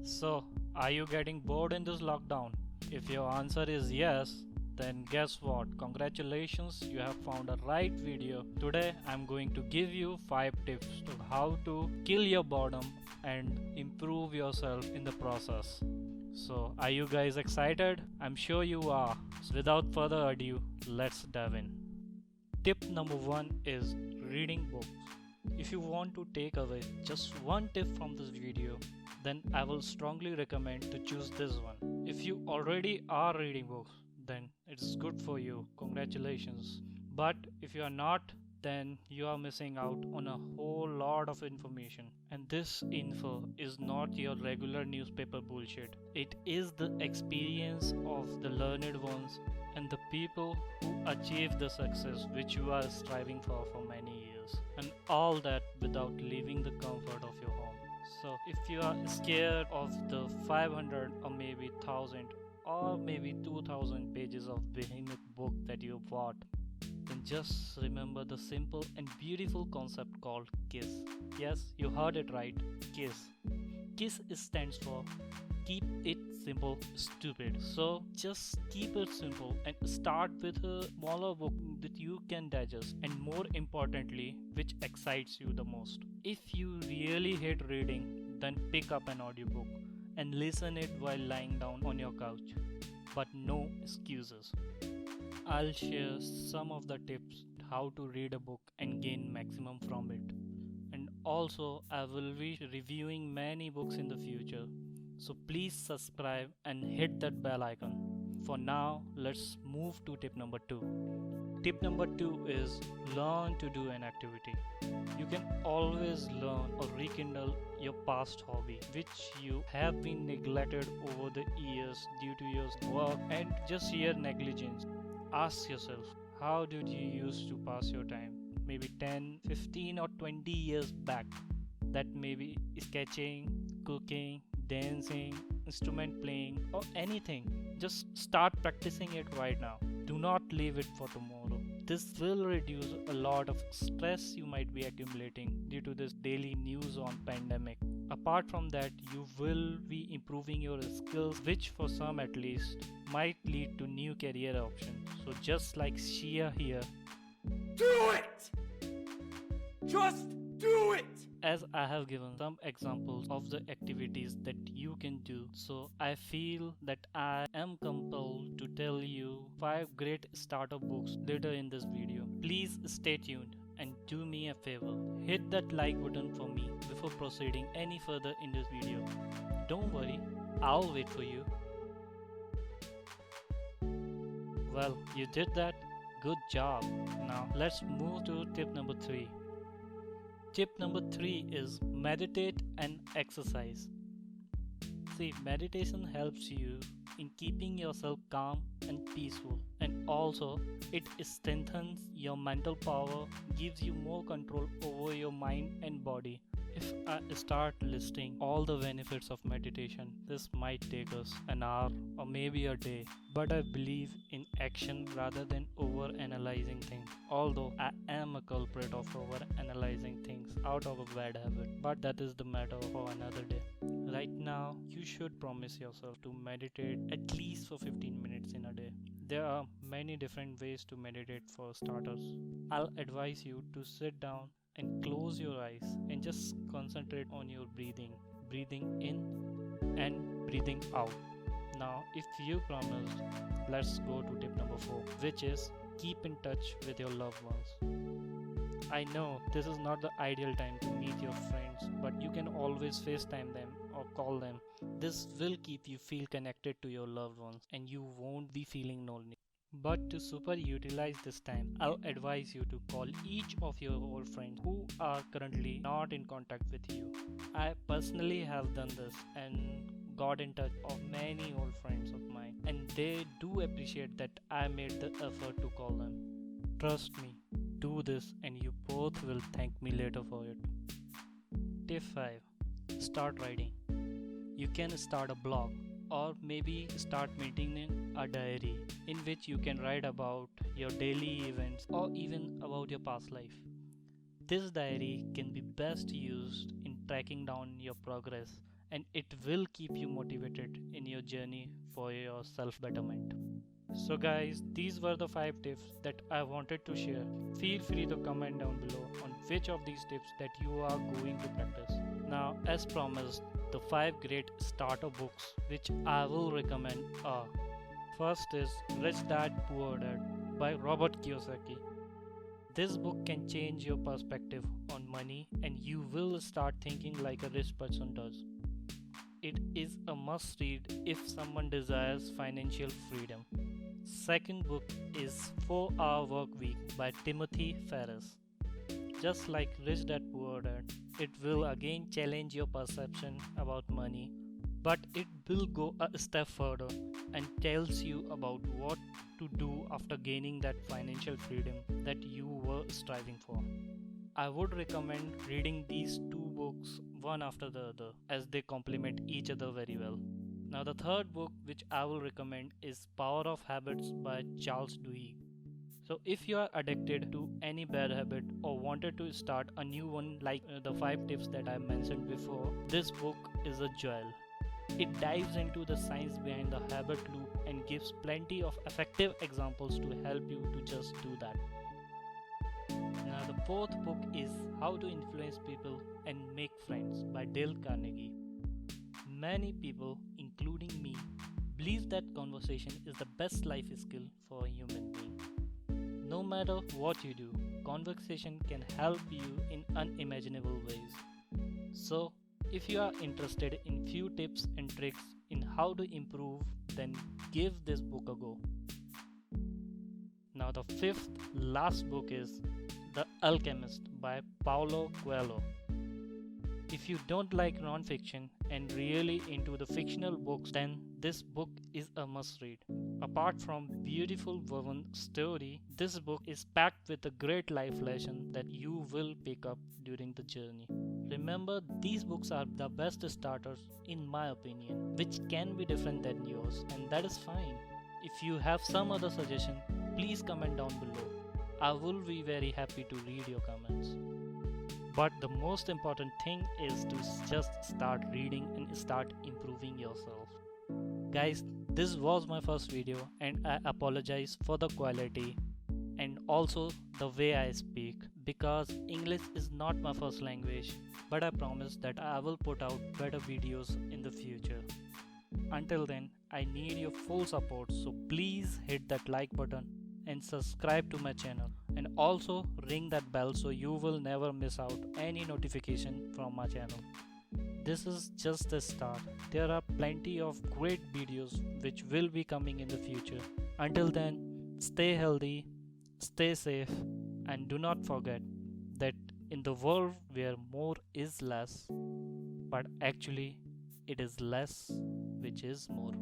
So, are you getting bored in this lockdown? If your answer is yes, then guess what? Congratulations, you have found a right video. Today, I'm going to give you 5 tips to how to kill your boredom and improve yourself in the process. So, are you guys excited? I'm sure you are. So, without further ado, let's dive in. Tip number 1 is reading books. If you want to take away just one tip from this video, then I will strongly recommend to choose this one. If you already are reading books, then it's good for you. Congratulations. But if you are not, then you are missing out on a whole lot of information. And this info is not your regular newspaper bullshit. It is the experience of the learned ones and the people who achieve the success which you are striving for many years. And all that without leaving the comfort of your home. So if you are scared of the 500 or maybe 1000 or maybe 2000 pages of behemoth book that you bought, then just remember the simple and beautiful concept called KISS. Yes, you heard it right. KISS. KISS stands for Keep It Simple, Stupid. So just keep it simple and start with a smaller book that you can digest, and more importantly, which excites you the most. If you really hate reading, then pick up an audiobook and listen it while lying down on your couch. But no excuses. I'll share some of the tips how to read a book and gain maximum from it. And also, I will be reviewing many books in the future. So please subscribe and hit that bell icon. For now, let's move to tip number 2. Tip number 2 is learn to do an activity. You can always learn or rekindle your past hobby, which you have been neglected over the years due to your work and just sheer negligence. Ask yourself, how did you used to pass your time? Maybe 10, 15 or 20 years back. That may be sketching, cooking, dancing, instrument playing, or anything. Just start practicing it right now. Do not leave it for tomorrow. This will reduce a lot of stress you might be accumulating due to this daily news on pandemic. Apart from that, you will be improving your skills, which for some at least might lead to new career options. So just like Shia here, Do it! Just do it! as I have given some examples of the activities that you can do, so I feel that I am compelled to tell you 5 great starter books later in this video. Please stay tuned and do me a favor. Hit that like button for me before proceeding any further in this video. Don't worry, I'll wait for you. Well, you did that. Good job. Now let's move to tip number 3. Tip number 3 is meditate and exercise. See, meditation helps you in keeping yourself calm and peaceful, and also it strengthens your mental power, gives you more control over your mind and body. If I start listing all the benefits of meditation, this might take us an hour or maybe a day. But I believe in action rather than over analyzing things. Although I am a culprit of over analyzing things out of a bad habit, but that is the matter for another day. Right now, you should promise yourself to meditate at least for 15 minutes in a day. There are many different ways to meditate for starters. I'll advise you to sit down and close your eyes and just concentrate on your breathing in and breathing out. Now if you promised, let's go to tip number 4, which is keep in touch with your loved ones. I know this is not the ideal time to meet your friends, but you can always FaceTime them or call them. This will keep you feel connected to your loved ones and you won't be feeling lonely. But to super utilize this time, I'll advise you to call each of your old friends who are currently not in contact with you. I personally have done this and got in touch of many old friends of mine, and they do appreciate that I made the effort to call them. Trust me, do this and you both will thank me later for it. Tip 5. Start writing. You can start a blog or maybe start maintaining a diary in which you can write about your daily events or even about your past life. This diary can be best used in tracking down your progress and it will keep you motivated in your journey for your self betterment. So, guys, these were the 5 tips that I wanted to share. Feel free to comment down below on which of these tips that you are going to practice. Now, as promised, the 5 great starter books which I will recommend are: first is Rich Dad Poor Dad by Robert Kiyosaki. This book can change your perspective on money and you will start thinking like a rich person does. It is a must read if someone desires financial freedom. Second book is 4 Hour Work Week by Timothy Ferriss. Just like Rich Dad Poor Dad, it will again challenge your perception about money, but it will go a step further and tells you about what to do after gaining that financial freedom that you were striving for. I would recommend reading these 2 books one after the other as they complement each other very well. Now, the third book which I will recommend is Power of Habits by Charles Duhigg. So, if you are addicted to any bad habit or wanted to start a new one like the 5 tips that I mentioned before, this book is a jewel. It dives into the science behind the habit loop and gives plenty of effective examples to help you to just do that. Now, the fourth book is How to Influence People and Make Friends by Dale Carnegie. Many people, including me, believe that conversation is the best life skill for a human being. No matter what you do, conversation can help you in unimaginable ways. So, if you are interested in few tips and tricks in how to improve, then give this book a go. Now, the fifth last book is The Alchemist by Paulo Coelho. If you don't like non-fiction and really into the fictional books, then this book is a must read. Apart from beautiful woven story, this book is packed with a great life lesson that you will pick up during the journey. Remember, these books are the best starters in my opinion, which can be different than yours, and that is fine. If you have some other suggestion, please comment down below. I will be very happy to read your comments. But the most important thing is to just start reading and start improving yourself. Guys, this was my first video and I apologize for the quality and also the way I speak, because English is not my first language, but I promise that I will put out better videos in the future. Until then, I need your full support, so please hit that like button and subscribe to my channel, and also ring that bell so you will never miss out any notification from my channel. This is just the start. There are plenty of great videos which will be coming in the future. Until then, stay healthy, stay safe, and do not forget that in the world where more is less, but actually it is less which is more.